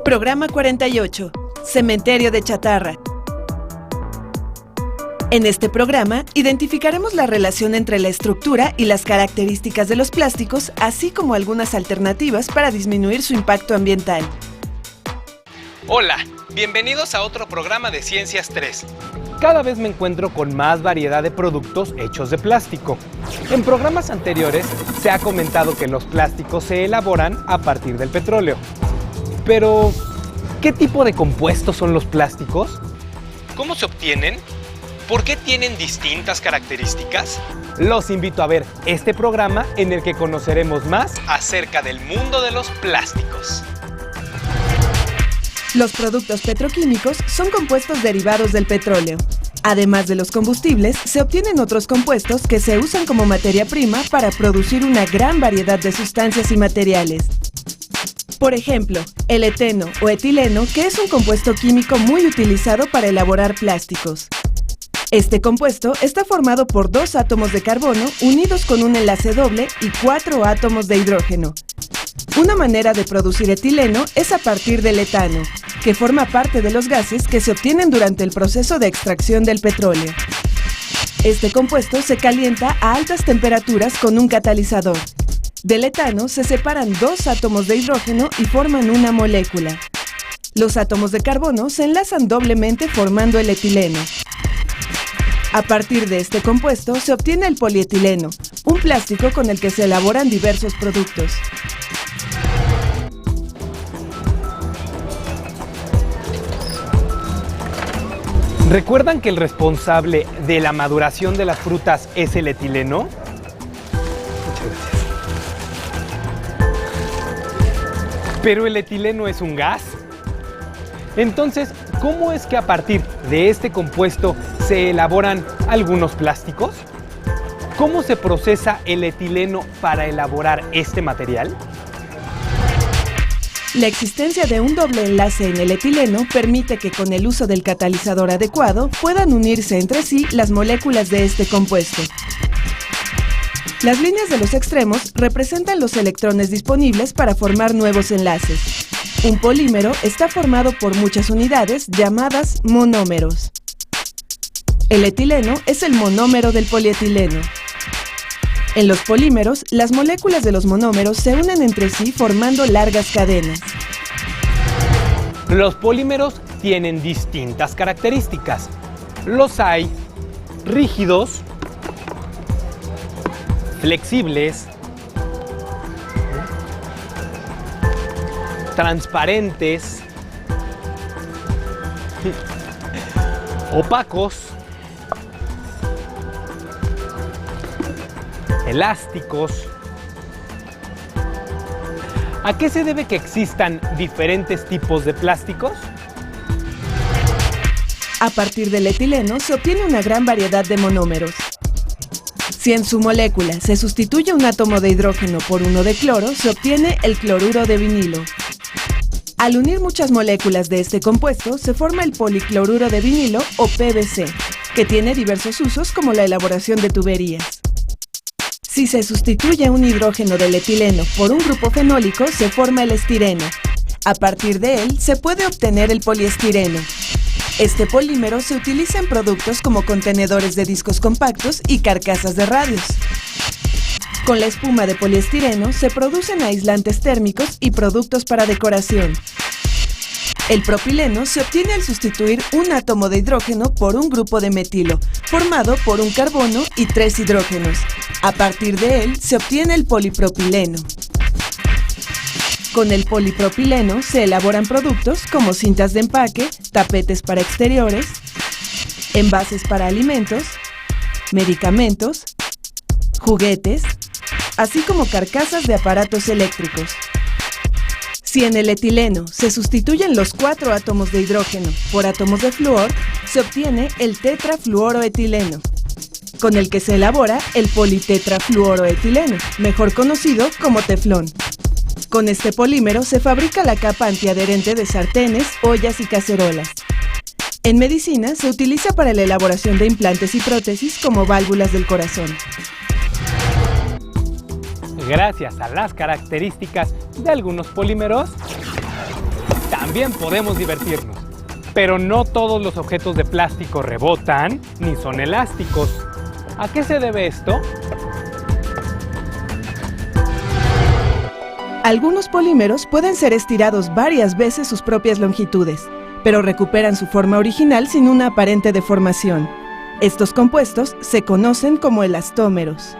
Programa 48. Cementerio de chatarra. En este programa, identificaremos la relación entre la estructura y las características de los plásticos, así como algunas alternativas para disminuir su impacto ambiental. Hola, bienvenidos a otro programa de Ciencias 3. Cada vez me encuentro con más variedad de productos hechos de plástico. En programas anteriores se ha comentado que los plásticos se elaboran a partir del petróleo. Pero, ¿qué tipo de compuestos son los plásticos? ¿Cómo se obtienen? ¿Por qué tienen distintas características? Los invito a ver este programa en el que conoceremos más acerca del mundo de los plásticos. Los productos petroquímicos son compuestos derivados del petróleo. Además de los combustibles, se obtienen otros compuestos que se usan como materia prima para producir una gran variedad de sustancias y materiales. Por ejemplo, el eteno o etileno, que es un compuesto químico muy utilizado para elaborar plásticos. Este compuesto está formado por 2 átomos de carbono unidos con un enlace doble y 4 átomos de hidrógeno. Una manera de producir etileno es a partir del etano, que forma parte de los gases que se obtienen durante el proceso de extracción del petróleo. Este compuesto se calienta a altas temperaturas con un catalizador. Del etano se separan 2 átomos de hidrógeno y forman una molécula. Los átomos de carbono se enlazan doblemente formando el etileno. A partir de este compuesto se obtiene el polietileno, un plástico con el que se elaboran diversos productos. ¿Recuerdan que el responsable de la maduración de las frutas es el etileno? Muchas gracias. ¿Pero el etileno es un gas? Entonces, ¿cómo es que a partir de este compuesto se elaboran algunos plásticos? ¿Cómo se procesa el etileno para elaborar este material? La existencia de un doble enlace en el etileno permite que con el uso del catalizador adecuado puedan unirse entre sí las moléculas de este compuesto. Las líneas de los extremos representan los electrones disponibles para formar nuevos enlaces. Un polímero está formado por muchas unidades llamadas monómeros. El etileno es el monómero del polietileno. En los polímeros, las moléculas de los monómeros se unen entre sí formando largas cadenas. Los polímeros tienen distintas características. Los hay rígidos, flexibles, transparentes, opacos, elásticos. ¿A qué se debe que existan diferentes tipos de plásticos? A partir del etileno se obtiene una gran variedad de monómeros. Si en su molécula se sustituye un átomo de hidrógeno por uno de cloro, se obtiene el cloruro de vinilo. Al unir muchas moléculas de este compuesto, se forma el policloruro de vinilo o PVC, que tiene diversos usos como la elaboración de tuberías. Si se sustituye un hidrógeno del etileno por un grupo fenólico, se forma el estireno. A partir de él, se puede obtener el poliestireno. Este polímero se utiliza en productos como contenedores de discos compactos y carcasas de radios. Con la espuma de poliestireno se producen aislantes térmicos y productos para decoración. El propileno se obtiene al sustituir un átomo de hidrógeno por un grupo de metilo, formado por un carbono y 3 hidrógenos. A partir de él se obtiene el polipropileno. Con el polipropileno se elaboran productos como cintas de empaque, tapetes para exteriores, envases para alimentos, medicamentos, juguetes, así como carcasas de aparatos eléctricos. Si en el etileno se sustituyen los 4 átomos de hidrógeno por átomos de flúor, se obtiene el tetrafluoroetileno, con el que se elabora el politetrafluoroetileno, mejor conocido como teflón. Con este polímero se fabrica la capa antiadherente de sartenes, ollas y cacerolas. En medicina se utiliza para la elaboración de implantes y prótesis como válvulas del corazón. Gracias a las características de algunos polímeros, también también podemos divertirnos. Pero no todos los objetos de plástico rebotan ni son elásticos. ¿A qué se debe esto? Algunos polímeros pueden ser estirados varias veces sus propias longitudes, pero recuperan su forma original sin una aparente deformación. Estos compuestos se conocen como elastómeros.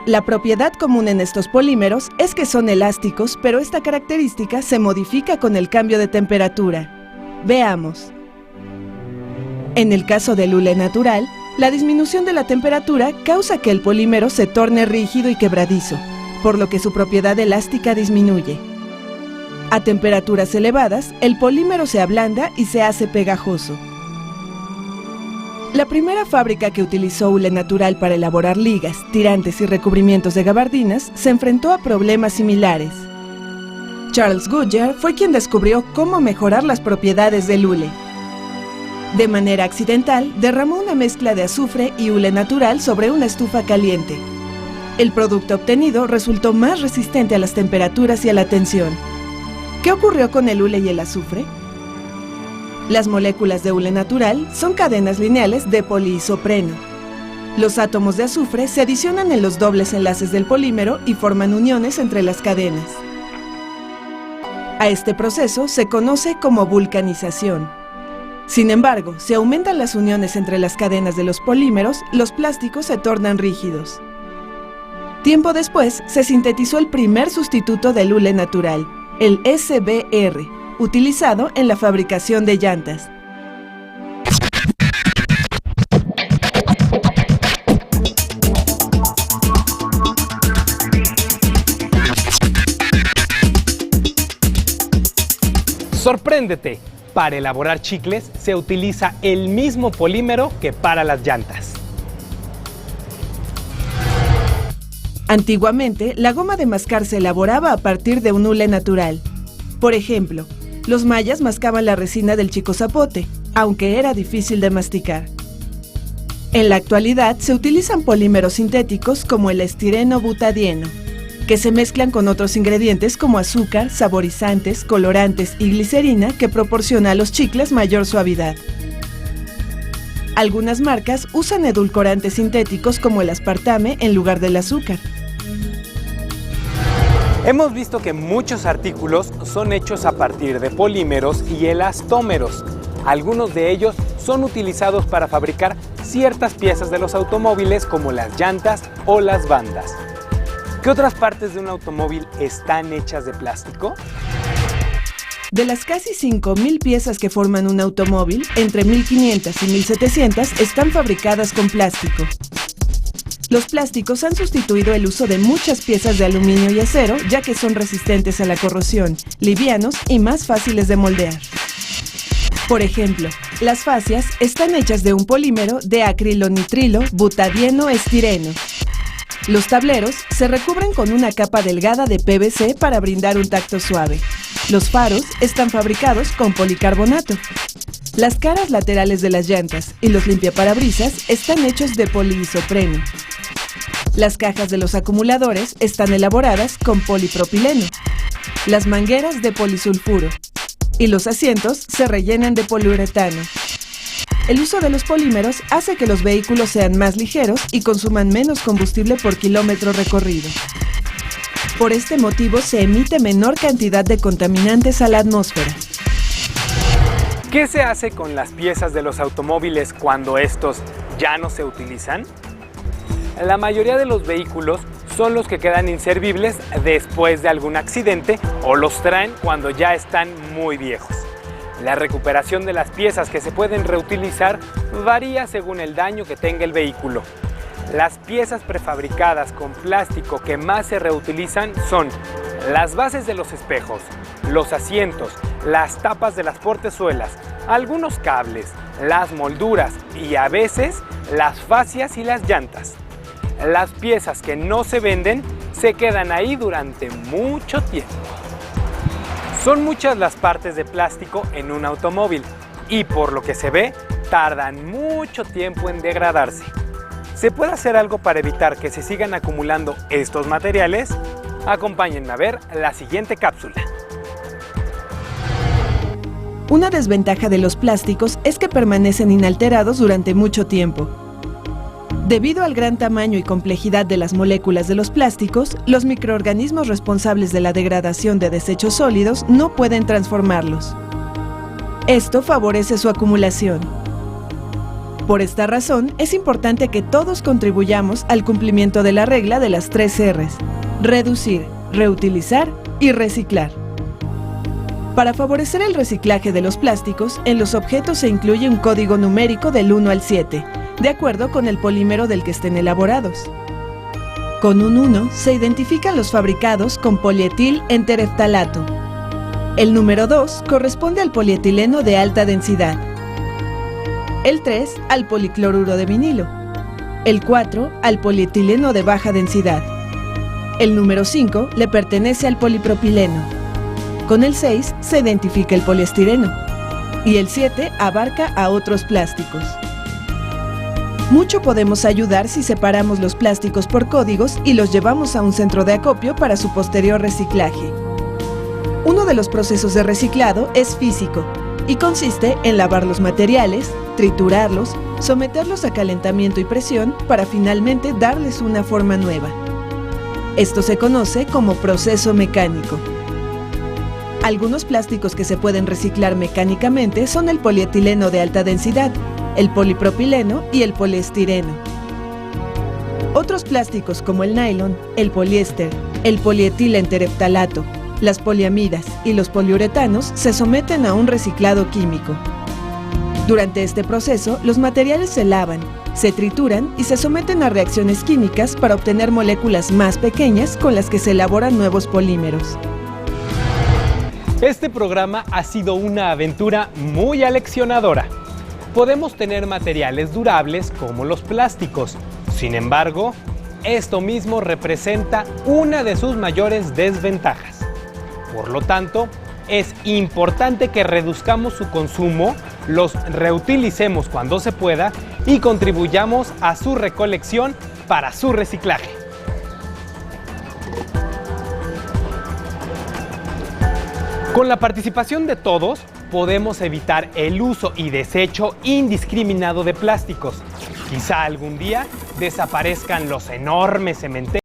La propiedad común en estos polímeros es que son elásticos, pero esta característica se modifica con el cambio de temperatura. Veamos. En el caso del hule natural, la disminución de la temperatura causa que el polímero se torne rígido y quebradizo, por lo que su propiedad elástica disminuye. A temperaturas elevadas, el polímero se ablanda y se hace pegajoso. La primera fábrica que utilizó hule natural para elaborar ligas, tirantes y recubrimientos de gabardinas se enfrentó a problemas similares. Charles Goodyear fue quien descubrió cómo mejorar las propiedades del hule. De manera accidental, derramó una mezcla de azufre y hule natural sobre una estufa caliente. El producto obtenido resultó más resistente a las temperaturas y a la tensión. ¿Qué ocurrió con el hule y el azufre? Las moléculas de hule natural son cadenas lineales de poliisopreno. Los átomos de azufre se adicionan en los dobles enlaces del polímero y forman uniones entre las cadenas. A este proceso se conoce como vulcanización. Sin embargo, si aumentan las uniones entre las cadenas de los polímeros, los plásticos se tornan rígidos. Tiempo después, se sintetizó el primer sustituto del hule natural, el SBR, utilizado en la fabricación de llantas. ¡Sorpréndete! Para elaborar chicles se utiliza el mismo polímero que para las llantas. Antiguamente, la goma de mascar se elaboraba a partir de un hule natural. Por ejemplo, los mayas mascaban la resina del chicozapote, aunque era difícil de masticar. En la actualidad se utilizan polímeros sintéticos como el estireno butadieno, que se mezclan con otros ingredientes como azúcar, saborizantes, colorantes y glicerina que proporciona a los chicles mayor suavidad. Algunas marcas usan edulcorantes sintéticos como el aspartame en lugar del azúcar. Hemos visto que muchos artículos son hechos a partir de polímeros y elastómeros. Algunos de ellos son utilizados para fabricar ciertas piezas de los automóviles como las llantas o las bandas. ¿Qué otras partes de un automóvil están hechas de plástico? De las casi 5.000 piezas que forman un automóvil, entre 1.500 y 1.700 están fabricadas con plástico. Los plásticos han sustituido el uso de muchas piezas de aluminio y acero, ya que son resistentes a la corrosión, livianos y más fáciles de moldear. Por ejemplo, las fascias están hechas de un polímero de acrilonitrilo butadieno estireno. Los tableros se recubren con una capa delgada de PVC para brindar un tacto suave. Los faros están fabricados con policarbonato. Las caras laterales de las llantas y los limpiaparabrisas están hechos de poliisopreno. Las cajas de los acumuladores están elaboradas con polipropileno. Las mangueras de polisulfuro. Y los asientos se rellenan de poliuretano. El uso de los polímeros hace que los vehículos sean más ligeros y consuman menos combustible por kilómetro recorrido. Por este motivo se emite menor cantidad de contaminantes a la atmósfera. ¿Qué se hace con las piezas de los automóviles cuando estos ya no se utilizan? La mayoría de los vehículos son los que quedan inservibles después de algún accidente o los traen cuando ya están muy viejos. La recuperación de las piezas que se pueden reutilizar varía según el daño que tenga el vehículo. Las piezas prefabricadas con plástico que más se reutilizan son las bases de los espejos, los asientos, las tapas de las portezuelas, algunos cables, las molduras y a veces las fascias y las llantas. Las piezas que no se venden se quedan ahí durante mucho tiempo. Son muchas las partes de plástico en un automóvil y por lo que se ve, tardan mucho tiempo en degradarse. ¿Se puede hacer algo para evitar que se sigan acumulando estos materiales? Acompáñenme a ver la siguiente cápsula. Una desventaja de los plásticos es que permanecen inalterados durante mucho tiempo. Debido al gran tamaño y complejidad de las moléculas de los plásticos, los microorganismos responsables de la degradación de desechos sólidos no pueden transformarlos. Esto favorece su acumulación. Por esta razón, es importante que todos contribuyamos al cumplimiento de la regla de las 3 Rs: reducir, reutilizar y reciclar. Para favorecer el reciclaje de los plásticos, en los objetos se incluye un código numérico del 1 al 7, de acuerdo con el polímero del que estén elaborados. Con un 1 se identifican los fabricados con polietil entereftalato. El número 2 corresponde al polietileno de alta densidad. El 3 al policloruro de vinilo. El 4 al polietileno de baja densidad. El número 5 le pertenece al polipropileno. Con el 6 se identifica el poliestireno. Y el 7 abarca a otros plásticos. Mucho podemos ayudar si separamos los plásticos por códigos y los llevamos a un centro de acopio para su posterior reciclaje. Uno de los procesos de reciclado es físico y consiste en lavar los materiales, triturarlos, someterlos a calentamiento y presión para finalmente darles una forma nueva. Esto se conoce como proceso mecánico. Algunos plásticos que se pueden reciclar mecánicamente son el polietileno de alta densidad, el polipropileno y el poliestireno. Otros plásticos como el nylon, el poliéster, el polietil-entereftalato, las poliamidas y los poliuretanos se someten a un reciclado químico. Durante este proceso, los materiales se lavan, se trituran y se someten a reacciones químicas para obtener moléculas más pequeñas con las que se elaboran nuevos polímeros. Este programa ha sido una aventura muy aleccionadora. Podemos tener materiales durables como los plásticos. Sin embargo, esto mismo representa una de sus mayores desventajas. Por lo tanto, es importante que reduzcamos su consumo, los reutilicemos cuando se pueda y contribuyamos a su recolección para su reciclaje. Con la participación de todos, podemos evitar el uso y desecho indiscriminado de plásticos. Quizá algún día desaparezcan los enormes cementerios